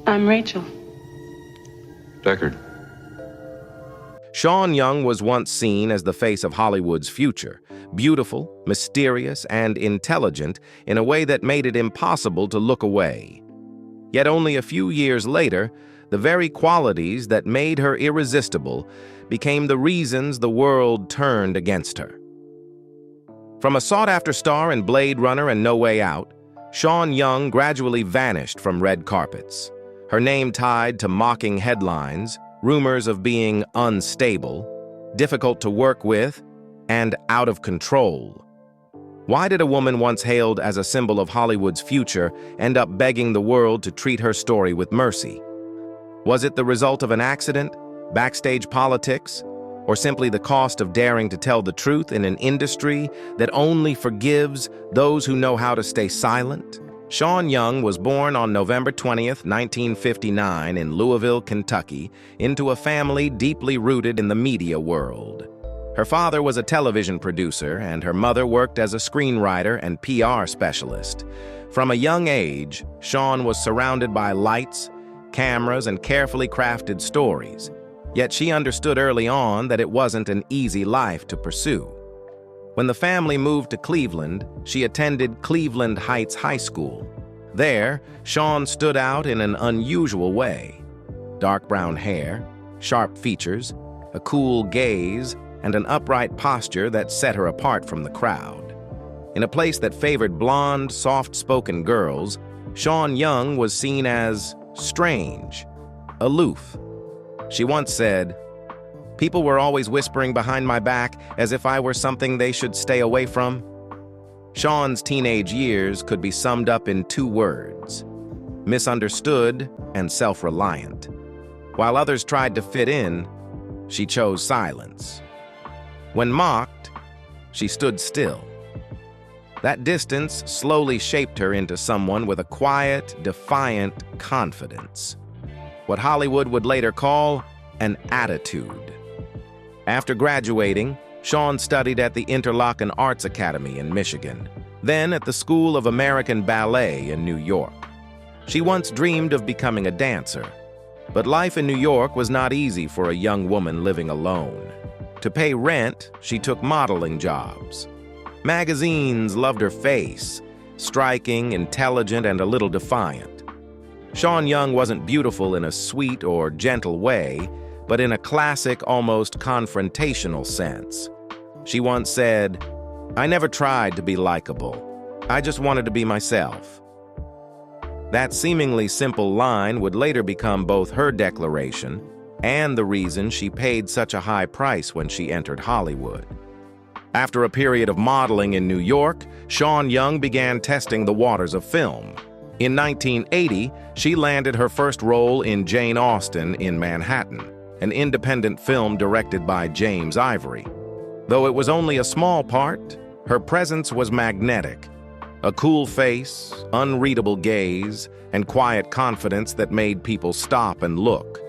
I'm Rachael. Deckard. Sean Young was once seen as the face of Hollywood's future, beautiful, mysterious, and intelligent in a way that made it impossible to look away. Yet only a few years later, the very qualities that made her irresistible became the reasons the world turned against her. From a sought-after star in Blade Runner and No Way Out, Sean Young gradually vanished from red carpets, her name tied to mocking headlines, rumors of being unstable, difficult to work with, and out of control. Why did a woman once hailed as a symbol of Hollywood's future end up begging the world to treat her story with mercy? Was it the result of an accident, backstage politics, or simply the cost of daring to tell the truth in an industry that only forgives those who know how to stay silent? Sean Young was born on November 20th, 1959 in Louisville, Kentucky, into a family deeply rooted in the media world. Her father was a television producer, and her mother worked as a screenwriter and PR specialist. From a young age, Sean was surrounded by lights, cameras, and carefully crafted stories. Yet she understood early on that it wasn't an easy life to pursue. When the family moved to Cleveland, she attended Cleveland Heights High School. There, Sean stood out in an unusual way. Dark brown hair, sharp features, a cool gaze, and an upright posture that set her apart from the crowd. In a place that favored blonde, soft-spoken girls, Sean Young was seen as strange, aloof. She once said, "People were always whispering behind my back as if I were something they should stay away from." Sean's teenage years could be summed up in two words: misunderstood and self-reliant. While others tried to fit in, she chose silence. When mocked, she stood still. That distance slowly shaped her into someone with a quiet, defiant confidence. What Hollywood would later call an attitude. After graduating, Sean studied at the Interlochen Arts Academy in Michigan, then at the School of American Ballet in New York. She once dreamed of becoming a dancer, but life in New York was not easy for a young woman living alone. To pay rent, she took modeling jobs. Magazines loved her face, striking, intelligent, and a little defiant. Sean Young wasn't beautiful in a sweet or gentle way, but in a classic, almost confrontational sense. She once said, "I never tried to be likable. I just wanted to be myself." That seemingly simple line would later become both her declaration and the reason she paid such a high price when she entered Hollywood. After a period of modeling in New York, Sean Young began testing the waters of film. In 1980, she landed her first role in Jane Austen in Manhattan, an independent film directed by James Ivory. Though it was only a small part, her presence was magnetic. A cool face, unreadable gaze, and quiet confidence that made people stop and look.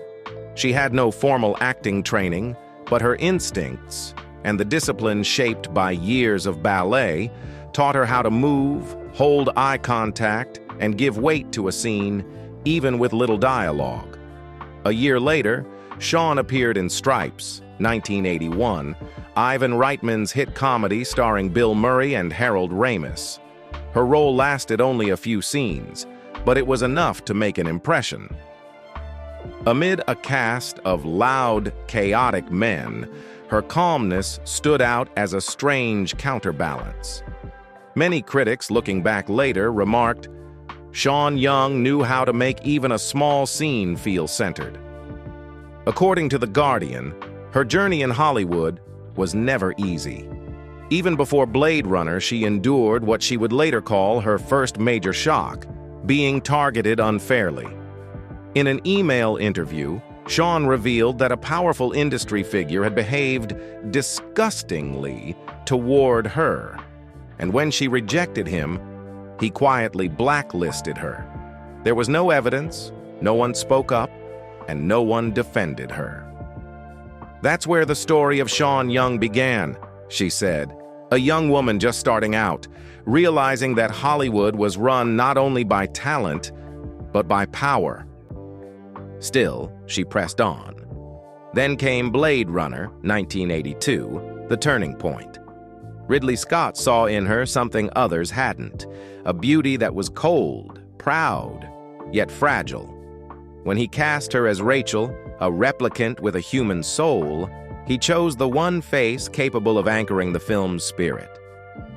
She had no formal acting training, but her instincts and the discipline shaped by years of ballet taught her how to move, hold eye contact, and give weight to a scene, even with little dialogue. A year later, Sean appeared in Stripes, 1981, Ivan Reitman's hit comedy starring Bill Murray and Harold Ramis. Her role lasted only a few scenes, but it was enough to make an impression. Amid a cast of loud, chaotic men, her calmness stood out as a strange counterbalance. Many critics, looking back later, remarked, Sean Young knew how to make even a small scene feel centered. According to The Guardian, her journey in Hollywood was never easy. Even before Blade Runner, she endured what she would later call her first major shock, being targeted unfairly. In an email interview, Sean revealed that a powerful industry figure had behaved disgustingly toward her, and when she rejected him, he quietly blacklisted her. There was no evidence, no one spoke up, and no one defended her. "That's where the story of Sean Young began," she said, a young woman just starting out, realizing that Hollywood was run not only by talent, but by power. Still, she pressed on. Then came Blade Runner, 1982, the turning point. Ridley Scott saw in her something others hadn't, a beauty that was cold, proud, yet fragile. When he cast her as Rachael, a replicant with a human soul, he chose the one face capable of anchoring the film's spirit.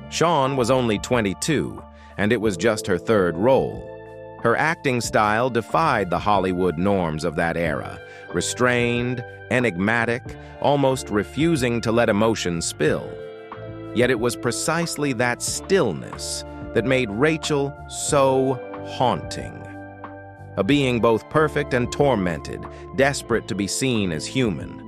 Shawn was only 22, and it was just her third role. Her acting style defied the Hollywood norms of that era, restrained, enigmatic, almost refusing to let emotion spill. Yet it was precisely that stillness that made Rachael so haunting. A being both perfect and tormented, desperate to be seen as human.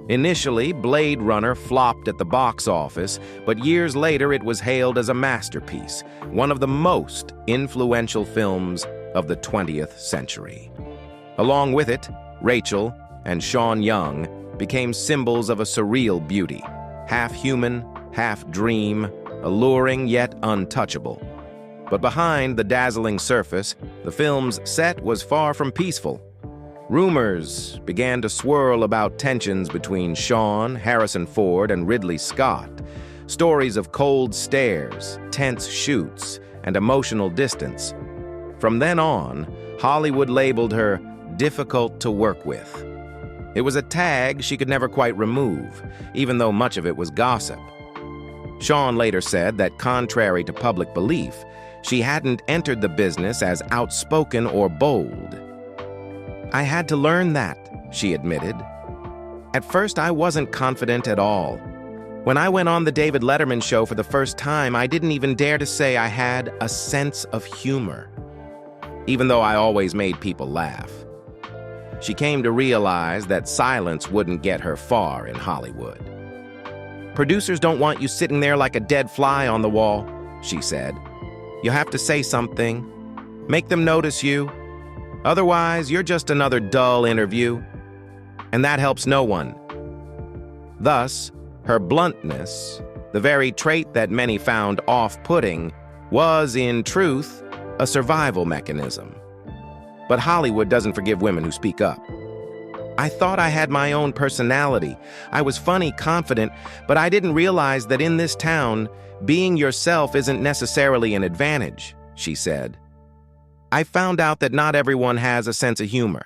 Initially, Blade Runner flopped at the box office, but years later it was hailed as a masterpiece, one of the most influential films of the 20th century. Along with it, Rachael and Sean Young became symbols of a surreal beauty, half human, half dream, alluring yet untouchable. But behind the dazzling surface, the film's set was far from peaceful. Rumors began to swirl about tensions between Sean, Harrison Ford, and Ridley Scott. Stories of cold stares, tense shoots, and emotional distance. From then on, Hollywood labeled her difficult to work with. It was a tag she could never quite remove, even though much of it was gossip. Sean later said that, contrary to public belief, she hadn't entered the business as outspoken or bold. "I had to learn that," she admitted. "At first, I wasn't confident at all. When I went on the David Letterman show for the first time, I didn't even dare to say I had a sense of humor, even though I always made people laugh." She came to realize that silence wouldn't get her far in Hollywood. "Producers don't want you sitting there like a dead fly on the wall," she said. "You have to say something, make them notice you. Otherwise, you're just another dull interview, and that helps no one." Thus, her bluntness, the very trait that many found off-putting, was, in truth, a survival mechanism. But Hollywood doesn't forgive women who speak up. "I thought I had my own personality. I was funny, confident, but I didn't realize that in this town, being yourself isn't necessarily an advantage," she said. "I found out that not everyone has a sense of humor.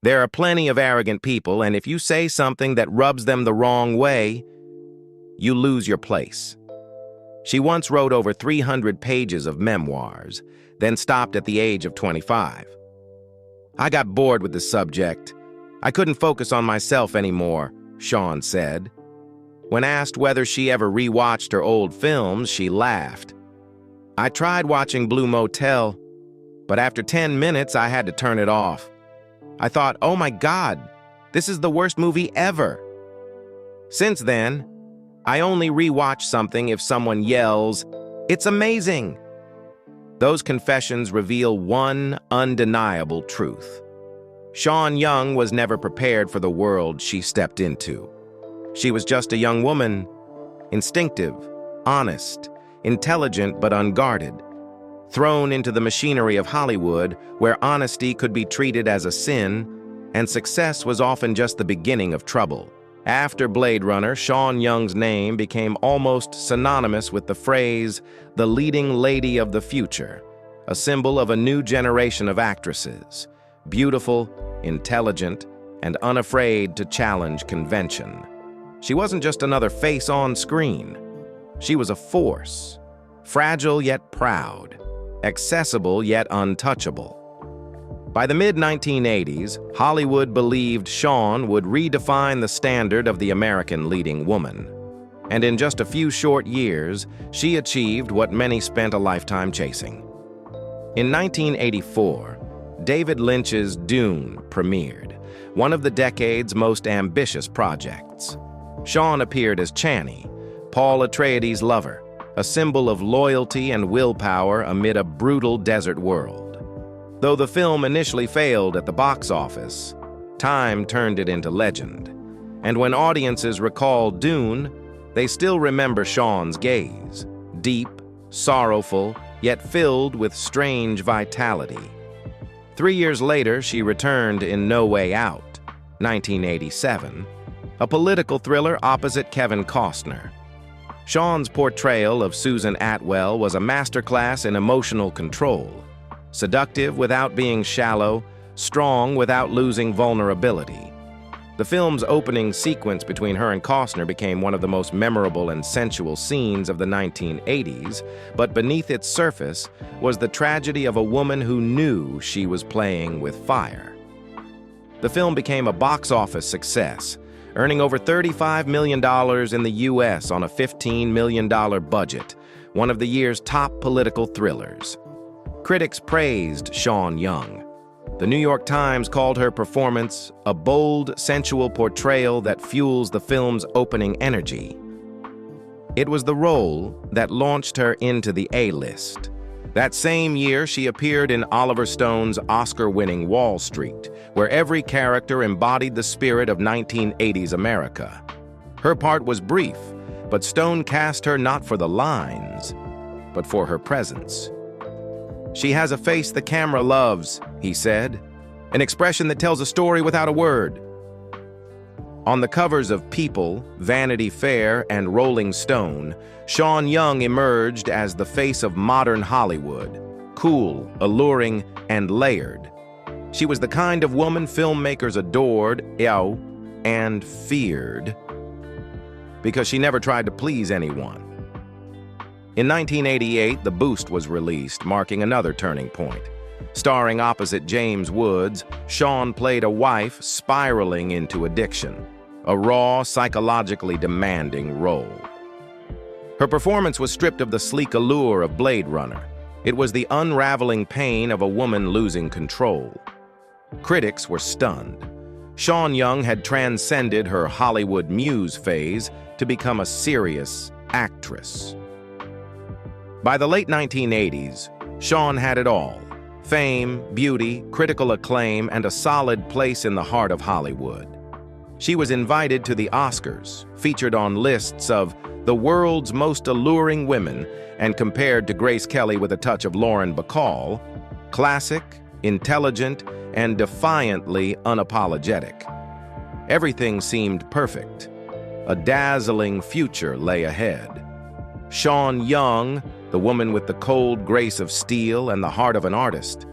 There are plenty of arrogant people, and if you say something that rubs them the wrong way, you lose your place." She once wrote over 300 pages of memoirs, then stopped at the age of 25. "I got bored with the subject. I couldn't focus on myself anymore," Sean said. When asked whether she ever rewatched her old films, she laughed. "I tried watching Blue Motel, but after 10 minutes, I had to turn it off. I thought, oh my God, this is the worst movie ever." Since then, I only rewatch something if someone yells, "It's amazing!" Those confessions reveal one undeniable truth. Sean Young was never prepared for the world she stepped into. She was just a young woman, instinctive, honest, intelligent but unguarded, thrown into the machinery of Hollywood, where honesty could be treated as a sin, and success was often just the beginning of trouble. After Blade Runner, Sean Young's name became almost synonymous with the phrase, "the leading lady of the future," a symbol of a new generation of actresses, beautiful, intelligent, and unafraid to challenge convention. She wasn't just another face on screen. She was a force, fragile yet proud, accessible yet untouchable. By the mid-1980s, Hollywood believed Sean would redefine the standard of the American leading woman. And in just a few short years, she achieved what many spent a lifetime chasing. In 1984, David Lynch's Dune premiered, one of the decade's most ambitious projects. Sean appeared as Chani, Paul Atreides' lover, a symbol of loyalty and willpower amid a brutal desert world. Though the film initially failed at the box office, time turned it into legend. And when audiences recall Dune, they still remember Sean's gaze, deep, sorrowful, yet filled with strange vitality. 3 years later, she returned in No Way Out, 1987, a political thriller opposite Kevin Costner. Sean's portrayal of Susan Atwell was a masterclass in emotional control, seductive without being shallow, strong without losing vulnerability. The film's opening sequence between her and Costner became one of the most memorable and sensual scenes of the 1980s, but beneath its surface was the tragedy of a woman who knew she was playing with fire. The film became a box office success, earning over $35 million in the U.S. on a $15 million budget, one of the year's top political thrillers. Critics praised Sean Young. The New York Times called her performance a bold, sensual portrayal that fuels the film's opening energy. It was the role that launched her into the A-list. That same year, she appeared in Oliver Stone's Oscar-winning Wall Street, where every character embodied the spirit of 1980s America. Her part was brief, but Stone cast her not for the lines, but for her presence. "She has a face the camera loves," he said, "an expression that tells a story without a word." On the covers of People, Vanity Fair, and Rolling Stone, Sean Young emerged as the face of modern Hollywood, cool, alluring, and layered. She was the kind of woman filmmakers adored, and feared, because she never tried to please anyone. In 1988, The Boost was released, marking another turning point. Starring opposite James Woods, Sean played a wife spiraling into addiction, a raw, psychologically demanding role. Her performance was stripped of the sleek allure of Blade Runner. It was the unraveling pain of a woman losing control. Critics were stunned. Sean Young had transcended her Hollywood muse phase to become a serious actress. By the late 1980s, Sean had it all: fame, beauty, critical acclaim, and a solid place in the heart of Hollywood. She was invited to the Oscars, featured on lists of the world's most alluring women, and compared to Grace Kelly with a touch of Lauren Bacall, classic, intelligent, and defiantly unapologetic. Everything seemed perfect. A dazzling future lay ahead. Sean Young, the woman with the cold grace of steel and the heart of an artist,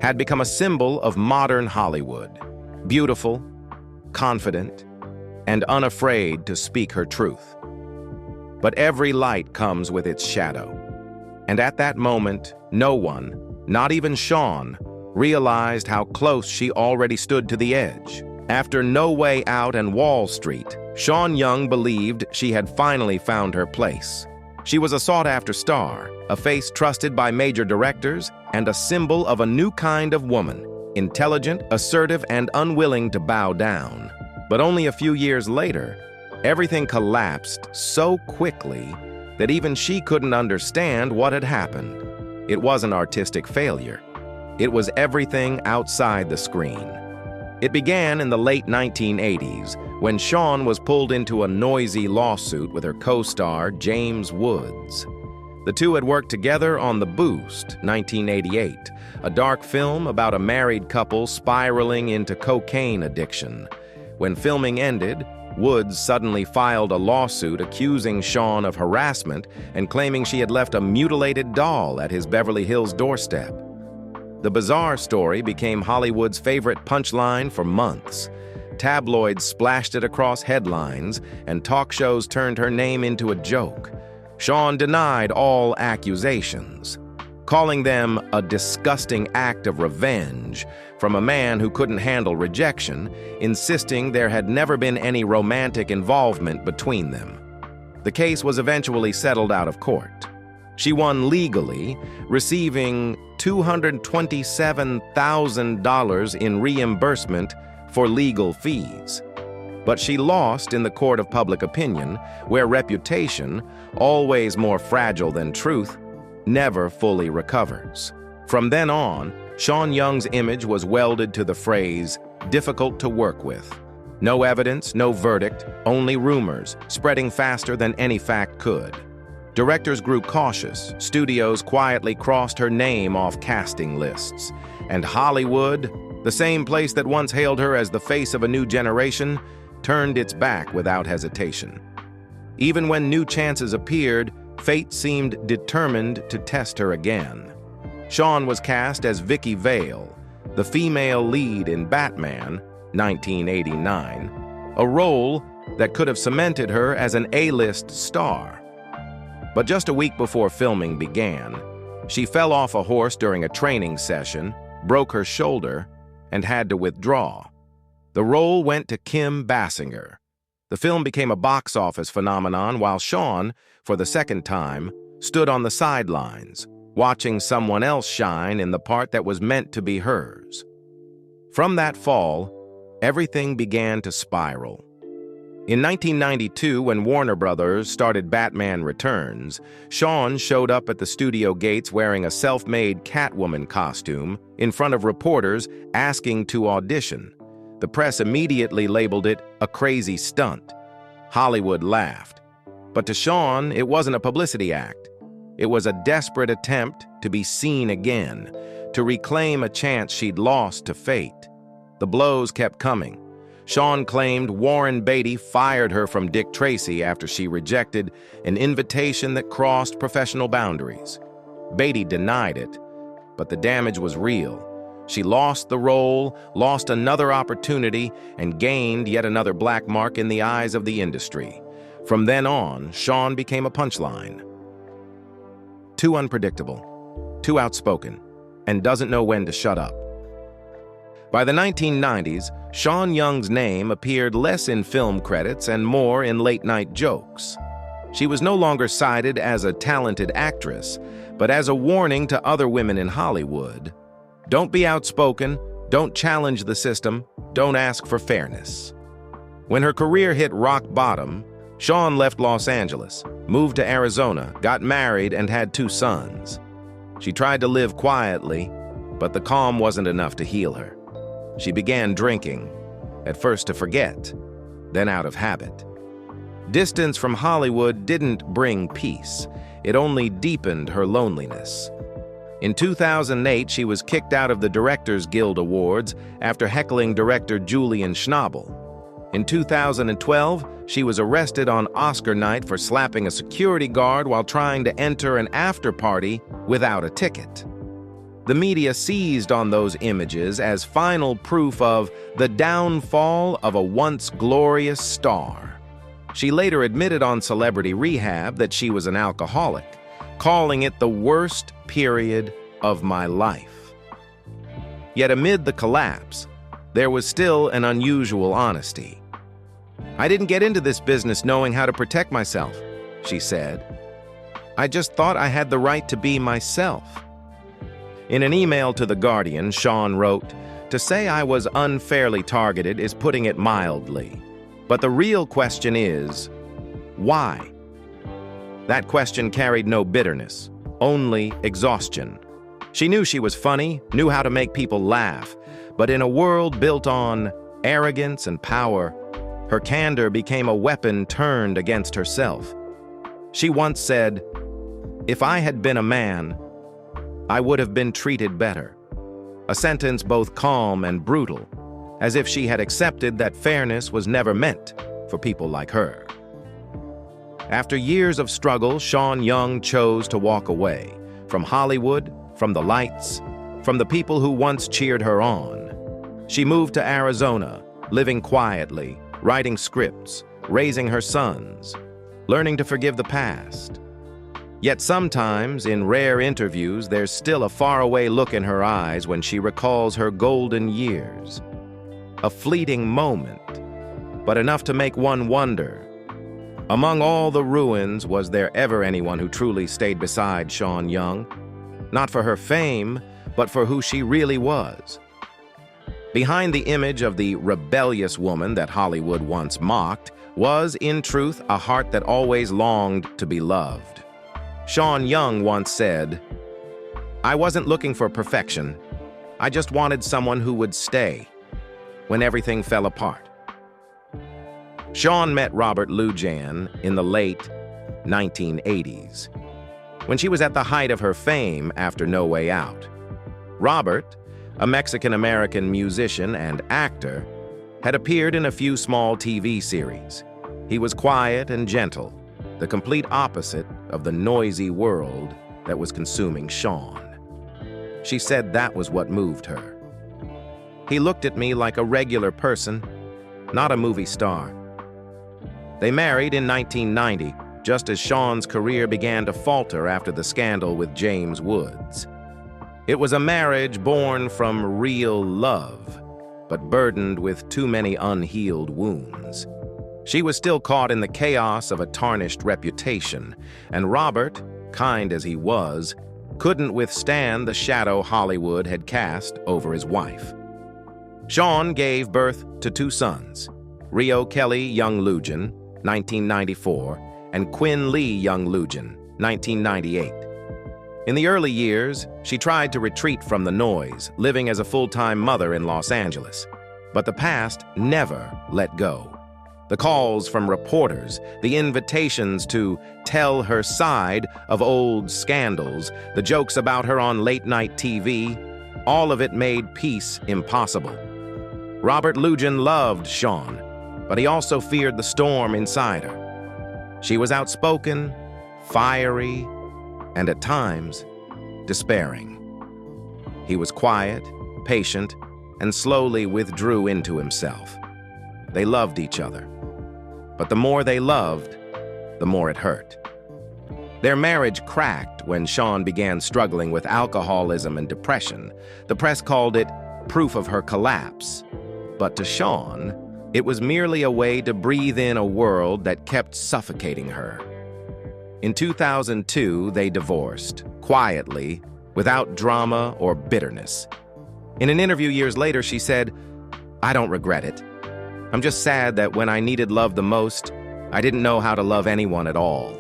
had become a symbol of modern Hollywood, beautiful, confident, and unafraid to speak her truth. But every light comes with its shadow. And at that moment, no one, not even Sean, realized how close she already stood to the edge. After No Way Out and Wall Street, Sean Young believed she had finally found her place. She was a sought-after star, a face trusted by major directors, and a symbol of a new kind of woman, intelligent, assertive, and unwilling to bow down. But only a few years later, everything collapsed so quickly that even she couldn't understand what had happened. It wasn't artistic failure. It was everything outside the screen. It began in the late 1980s, when Sean was pulled into a noisy lawsuit with her co-star, James Woods. The two had worked together on The Boost, 1988, a dark film about a married couple spiraling into cocaine addiction. When filming ended, Woods suddenly filed a lawsuit accusing Sean of harassment and claiming she had left a mutilated doll at his Beverly Hills doorstep. The bizarre story became Hollywood's favorite punchline for months. Tabloids splashed it across headlines, and talk shows turned her name into a joke. Sean denied all accusations, calling them a disgusting act of revenge from a man who couldn't handle rejection, insisting there had never been any romantic involvement between them. The case was eventually settled out of court. She won legally, receiving $227,000 in reimbursement for legal fees. But she lost in the court of public opinion, where reputation, always more fragile than truth, never fully recovers. From then on, Sean Young's image was welded to the phrase, "difficult to work with." No evidence, no verdict, only rumors, spreading faster than any fact could. Directors grew cautious, studios quietly crossed her name off casting lists, and Hollywood, the same place that once hailed her as the face of a new generation, turned its back without hesitation. Even when new chances appeared, fate seemed determined to test her again. Shawn was cast as Vicky Vale, the female lead in Batman, 1989, a role that could have cemented her as an A-list star. But just a week before filming began, she fell off a horse during a training session, broke her shoulder, and had to withdraw. The role went to Kim Basinger. The film became a box office phenomenon while Shawn, for the second time, stood on the sidelines, watching someone else shine in the part that was meant to be hers. From that fall, everything began to spiral. In 1992, when Warner Brothers started Batman Returns, Shawn showed up at the studio gates wearing a self-made Catwoman costume in front of reporters asking to audition. The press immediately labeled it a crazy stunt. Hollywood laughed. But to Shawn, it wasn't a publicity act. It was a desperate attempt to be seen again, to reclaim a chance she'd lost to fate. The blows kept coming. Shawn claimed Warren Beatty fired her from Dick Tracy after she rejected an invitation that crossed professional boundaries. Beatty denied it, but the damage was real. She lost the role, lost another opportunity, and gained yet another black mark in the eyes of the industry. From then on, Shawn became a punchline. Too unpredictable, too outspoken, and doesn't know when to shut up. By the 1990s, Shawn Young's name appeared less in film credits and more in late-night jokes. She was no longer cited as a talented actress, but as a warning to other women in Hollywood. Don't be outspoken, don't challenge the system, don't ask for fairness. When her career hit rock bottom, Shawn left Los Angeles, moved to Arizona, got married, and had 2 sons. She tried to live quietly, but the calm wasn't enough to heal her. She began drinking, at first to forget, then out of habit. Distance from Hollywood didn't bring peace. It only deepened her loneliness. In 2008, she was kicked out of the Directors Guild Awards after heckling director Julian Schnabel. In 2012, she was arrested on Oscar night for slapping a security guard while trying to enter an after-party without a ticket. The media seized on those images as final proof of the downfall of a once glorious star. She later admitted on Celebrity Rehab that she was an alcoholic, calling it the worst period of my life. Yet amid the collapse, there was still an unusual honesty. "I didn't get into this business knowing how to protect myself," she said. "I just thought I had the right to be myself." In an email to The Guardian, Shawn wrote, "To say I was unfairly targeted is putting it mildly. But the real question is, why?" That question carried no bitterness, only exhaustion. She knew she was funny, knew how to make people laugh, but in a world built on arrogance and power, her candor became a weapon turned against herself. She once said, "If I had been a man, I would have been treated better." A sentence both calm and brutal, as if she had accepted that fairness was never meant for people like her. After years of struggle, Shawn Young chose to walk away from Hollywood, from the lights, from the people who once cheered her on. She moved to Arizona, living quietly, writing scripts, raising her sons, learning to forgive the past. Yet sometimes, in rare interviews, there's still a faraway look in her eyes when she recalls her golden years. A fleeting moment, but enough to make one wonder. Among all the ruins, was there ever anyone who truly stayed beside Shawn Young? Not for her fame, but for who she really was. Behind the image of the rebellious woman that Hollywood once mocked was, in truth, a heart that always longed to be loved. Shawn Young once said, "I wasn't looking for perfection. I just wanted someone who would stay when everything fell apart." Shawn met Robert Lujan in the late 1980s, when she was at the height of her fame after No Way Out. Robert, a Mexican-American musician and actor, had appeared in a few small TV series. He was quiet and gentle, the complete opposite of the noisy world that was consuming Sean. She said that was what moved her. He looked at me like a regular person, not a movie star. They married in 1990, just as Sean's career began to falter after the scandal with James Woods. It was a marriage born from real love, but burdened with too many unhealed wounds. She was still caught in the chaos of a tarnished reputation, and Robert, kind as he was, couldn't withstand the shadow Hollywood had cast over his wife. Sean gave birth to two sons, Rio Kelly Young Lujan, 1994, and Quinn Lee Young Lujan, 1998. In the early years, she tried to retreat from the noise, living as a full-time mother in Los Angeles. But the past never let go. The calls from reporters, the invitations to tell her side of old scandals, the jokes about her on late-night TV, all of it made peace impossible. Robert Lujan loved Sean, but he also feared the storm inside her. She was outspoken, fiery, and at times, despairing. He was quiet, patient, and slowly withdrew into himself. They loved each other. But the more they loved, the more it hurt. Their marriage cracked when Sean began struggling with alcoholism and depression. The press called it proof of her collapse. But to Sean, it was merely a way to breathe in a world that kept suffocating her. In 2002, they divorced, quietly, without drama or bitterness. In an interview years later, she said, "I don't regret it. I'm just sad that when I needed love the most, I didn't know how to love anyone at all."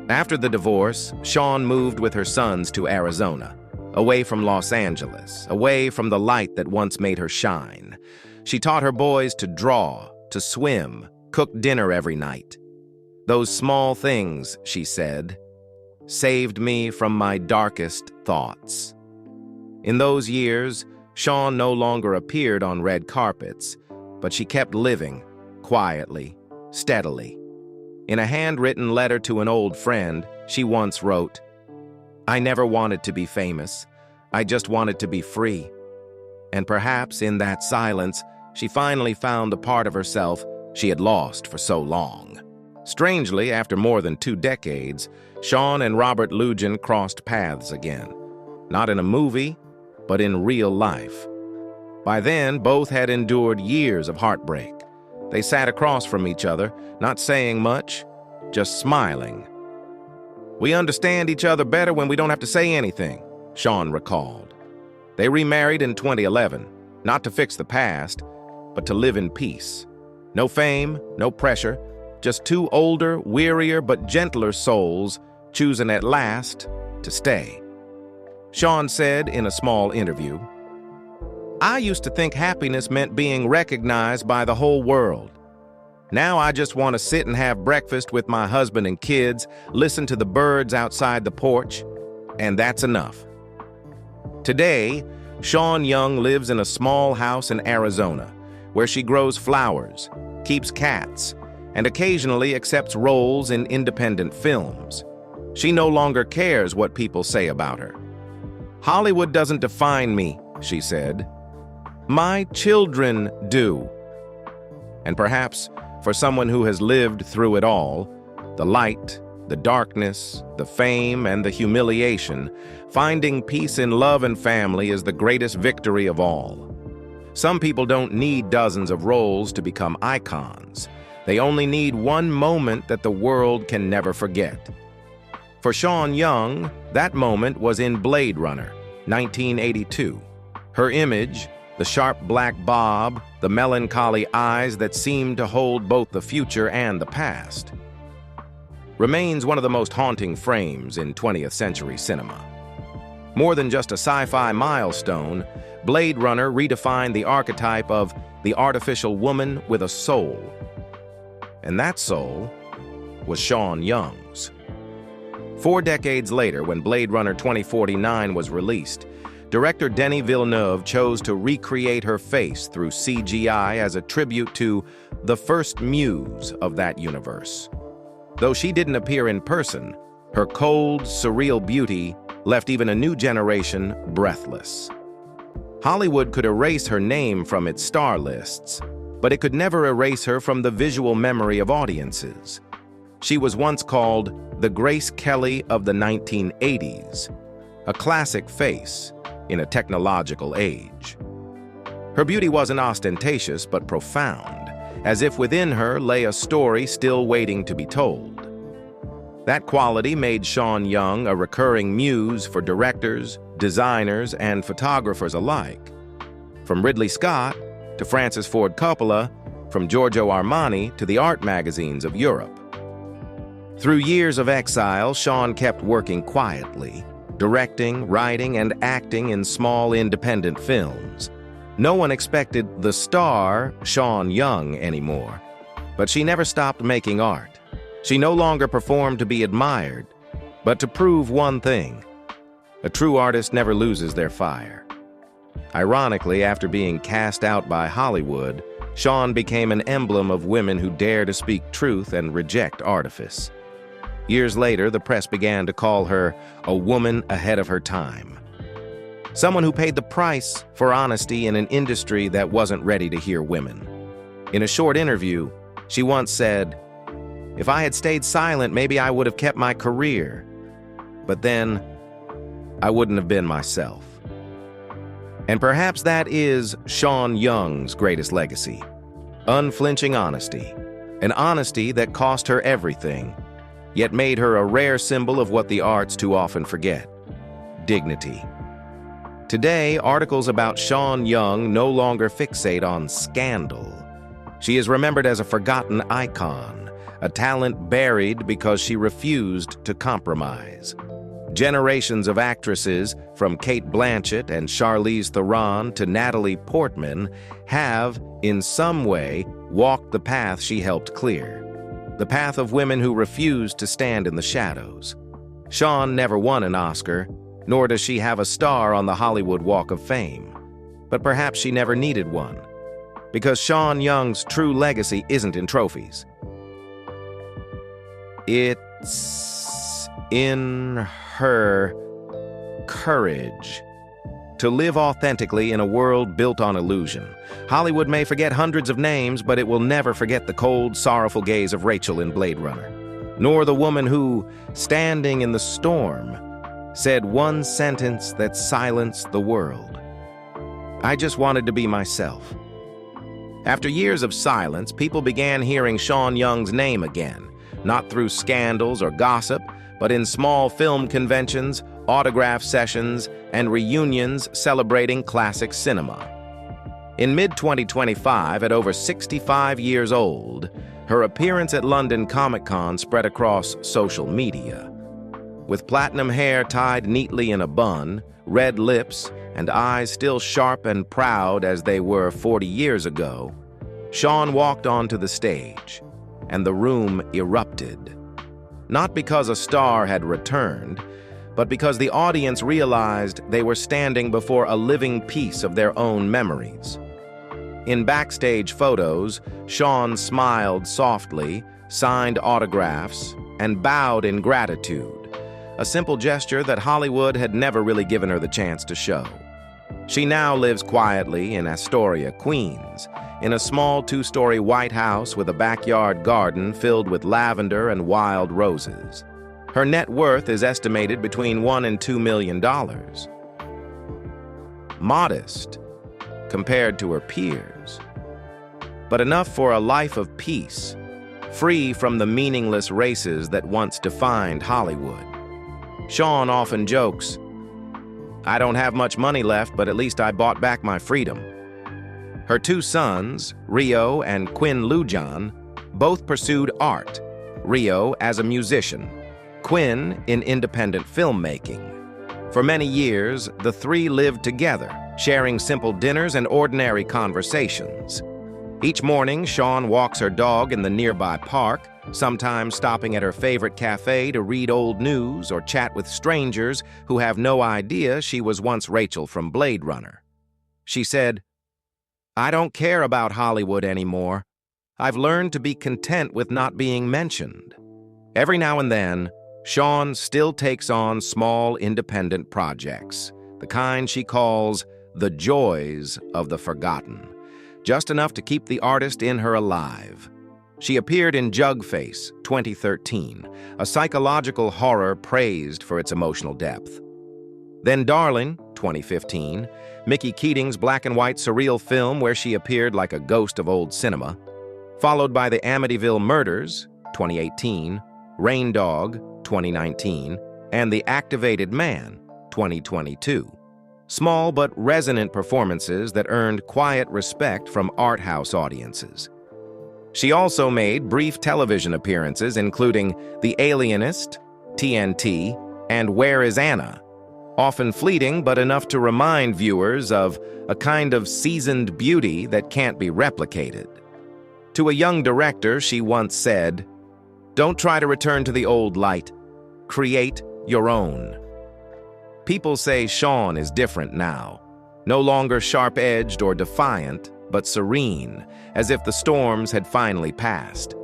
After the divorce, Sean moved with her sons to Arizona, away from Los Angeles, away from the light that once made her shine. She taught her boys to draw, to swim, cook dinner every night. "Those small things," she said, "saved me from my darkest thoughts." In those years, Sean no longer appeared on red carpets, but she kept living, quietly, steadily. In a handwritten letter to an old friend, she once wrote, "I never wanted to be famous. I just wanted to be free." And perhaps in that silence, she finally found the part of herself she had lost for so long. Strangely, after more than 2 decades, Sean and Robert Lujan crossed paths again. Not in a movie, but in real life. By then, both had endured years of heartbreak. They sat across from each other, not saying much, just smiling. "We understand each other better when we don't have to say anything," Sean recalled. They remarried in 2011, not to fix the past, but to live in peace. No fame, no pressure, just two older, wearier, but gentler souls choosing at last to stay. Sean said in a small interview, "I used to think happiness meant being recognized by the whole world. Now I just want to sit and have breakfast with my husband and kids, listen to the birds outside the porch, and that's enough." Today, Sean Young lives in a small house in Arizona, where she grows flowers, keeps cats, and occasionally accepts roles in independent films. She no longer cares what people say about her. "Hollywood doesn't define me," she said. "My children do." And perhaps, for someone who has lived through it all, the light, the darkness, the fame, and the humiliation, finding peace in love and family is the greatest victory of all. Some people don't need dozens of roles to become icons. They only need one moment that the world can never forget. For Sean Young, that moment was in Blade Runner, 1982. Her image, the sharp black bob, the melancholy eyes that seemed to hold both the future and the past, remains one of the most haunting frames in 20th century cinema. More than just a sci-fi milestone, Blade Runner redefined the archetype of the artificial woman with a soul. And that soul was Sean Young's. 4 decades later, when Blade Runner 2049 was released, director Denis Villeneuve chose to recreate her face through CGI as a tribute to the first muse of that universe. Though she didn't appear in person, her cold, surreal beauty left even a new generation breathless. Hollywood could erase her name from its star lists, but it could never erase her from the visual memory of audiences. She was once called the Grace Kelly of the 1980s, a classic face in a technological age. Her beauty wasn't ostentatious but profound, as if within her lay a story still waiting to be told. That quality made Sean Young a recurring muse for directors, designers, and photographers alike. From Ridley Scott to Francis Ford Coppola, from Giorgio Armani to the art magazines of Europe. Through years of exile, Sean kept working quietly, directing, writing, and acting in small independent films. No one expected the star, Sean Young, anymore, but she never stopped making art. She no longer performed to be admired, but to prove one thing: a true artist never loses their fire. Ironically, after being cast out by Hollywood, Sean became an emblem of women who dare to speak truth and reject artifice. Years later, the press began to call her a woman ahead of her time. Someone who paid the price for honesty in an industry that wasn't ready to hear women. In a short interview, she once said, "If I had stayed silent, maybe I would have kept my career. But then, I wouldn't have been myself." And perhaps that is Sean Young's greatest legacy. Unflinching honesty. An honesty that cost her everything, yet made her a rare symbol of what the arts too often forget: dignity. Today, articles about Sean Young no longer fixate on scandal. She is remembered as a forgotten icon, a talent buried because she refused to compromise. Generations of actresses, from Cate Blanchett and Charlize Theron to Natalie Portman, have, in some way, walked the path she helped clear. The path of women who refused to stand in the shadows. Sean never won an Oscar, nor does she have a star on the Hollywood Walk of Fame. But perhaps she never needed one, because Sean Young's true legacy isn't in trophies. It's in her courage to live authentically in a world built on illusion. Hollywood may forget hundreds of names, but it will never forget the cold, sorrowful gaze of Rachael in Blade Runner, nor the woman who, standing in the storm, said one sentence that silenced the world: "I just wanted to be myself." After years of silence, people began hearing Sean Young's name again, not through scandals or gossip, but in small film conventions, autograph sessions, and reunions celebrating classic cinema. In mid-2025, at over 65 years old, her appearance at London Comic-Con spread across social media. With platinum hair tied neatly in a bun, red lips, and eyes still sharp and proud as they were 40 years ago, Sean walked onto the stage, and the room erupted. Not because a star had returned, but because the audience realized they were standing before a living piece of their own memories. In backstage photos, Sean smiled softly, signed autographs, and bowed in gratitude, a simple gesture that Hollywood had never really given her the chance to show. She now lives quietly in Astoria, Queens, in a small 2-story white house with a backyard garden filled with lavender and wild roses. Her net worth is estimated between $1 and $2 million. Modest compared to her peers, but enough for a life of peace, free from the meaningless races that once defined Hollywood. Sean often jokes, "I don't have much money left, but at least I bought back my freedom." Her 2 sons, Rio and Quinn Lujan, both pursued art, Rio as a musician, Quinn in independent filmmaking. For many years, the 3 lived together, sharing simple dinners and ordinary conversations. Each morning, Sean walks her dog in the nearby park, sometimes stopping at her favorite cafe to read old news or chat with strangers who have no idea she was once Rachael from Blade Runner. She said, "I don't care about Hollywood anymore. I've learned to be content with not being mentioned." Every now and then, Shawn still takes on small independent projects, the kind she calls the joys of the forgotten, just enough to keep the artist in her alive. She appeared in Jugface, 2013, a psychological horror praised for its emotional depth. Then Darling, 2015, Mickey Keating's black and white surreal film where she appeared like a ghost of old cinema, followed by The Amityville Murders, 2018, Rain Dog, 2019, and The Activated Man, 2022. Small but resonant performances that earned quiet respect from art house audiences. She also made brief television appearances including The Alienist, TNT, and Where is Anna, often fleeting but enough to remind viewers of a kind of seasoned beauty that can't be replicated. To a young director, she once said, "Don't try to return to the old light. Create your own." People say Shawn is different now, no longer sharp-edged or defiant, but serene, as if the storms had finally passed.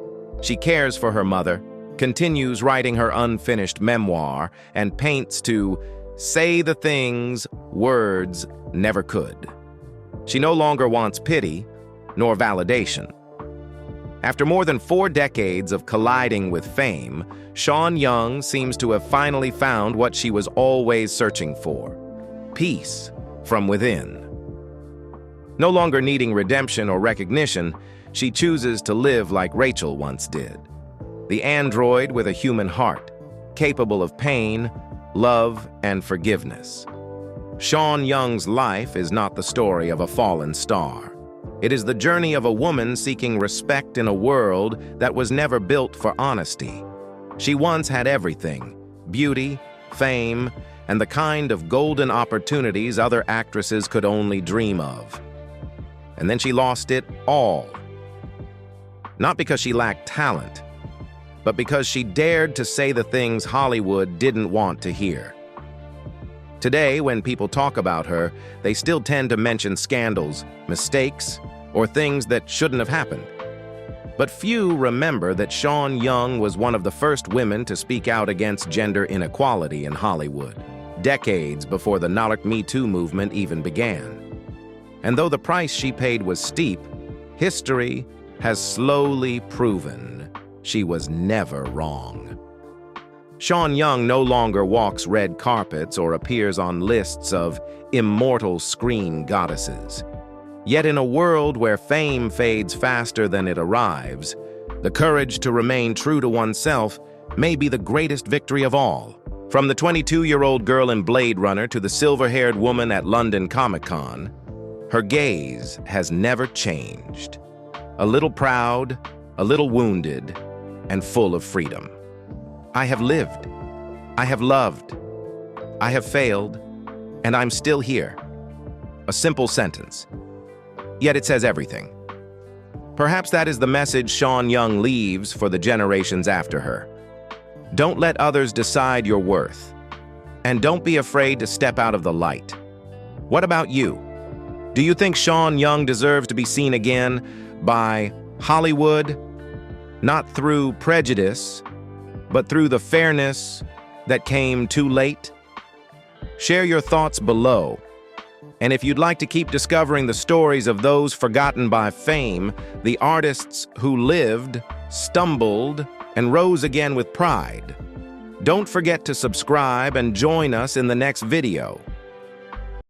She cares for her mother, continues writing her unfinished memoir, and paints to say the things words never could. She no longer wants pity, nor validation. After more than 4 decades of colliding with fame, Shawn Young seems to have finally found what she was always searching for: peace from within. No longer needing redemption or recognition, she chooses to live like Rachael once did. The android with a human heart, capable of pain, love, and forgiveness. Shawn Young's life is not the story of a fallen star. It is the journey of a woman seeking respect in a world that was never built for honesty. She once had everything: beauty, fame, and the kind of golden opportunities other actresses could only dream of. And then she lost it all. Not because she lacked talent, but because she dared to say the things Hollywood didn't want to hear. Today, when people talk about her, they still tend to mention scandals, mistakes, or things that shouldn't have happened. But few remember that Shawn Young was one of the first women to speak out against gender inequality in Hollywood, decades before the Not Me Too movement even began. And though the price she paid was steep, history has slowly proven she was never wrong. Shawn Young no longer walks red carpets or appears on lists of immortal screen goddesses. Yet in a world where fame fades faster than it arrives, the courage to remain true to oneself may be the greatest victory of all. From the 22-year-old girl in Blade Runner to the silver-haired woman at London Comic-Con, her gaze has never changed. A little proud, a little wounded, and full of freedom. I have lived. I have loved. I have failed, and I'm still here. A simple sentence. Yet it says everything. Perhaps that is the message Shawn Young leaves for the generations after her. Don't let others decide your worth. And don't be afraid to step out of the light. What about you? Do you think Shawn Young deserves to be seen again by Hollywood? Not through prejudice, but through the fairness that came too late? Share your thoughts below. And if you'd like to keep discovering the stories of those forgotten by fame, the artists who lived, stumbled, and rose again with pride, don't forget to subscribe and join us in the next video.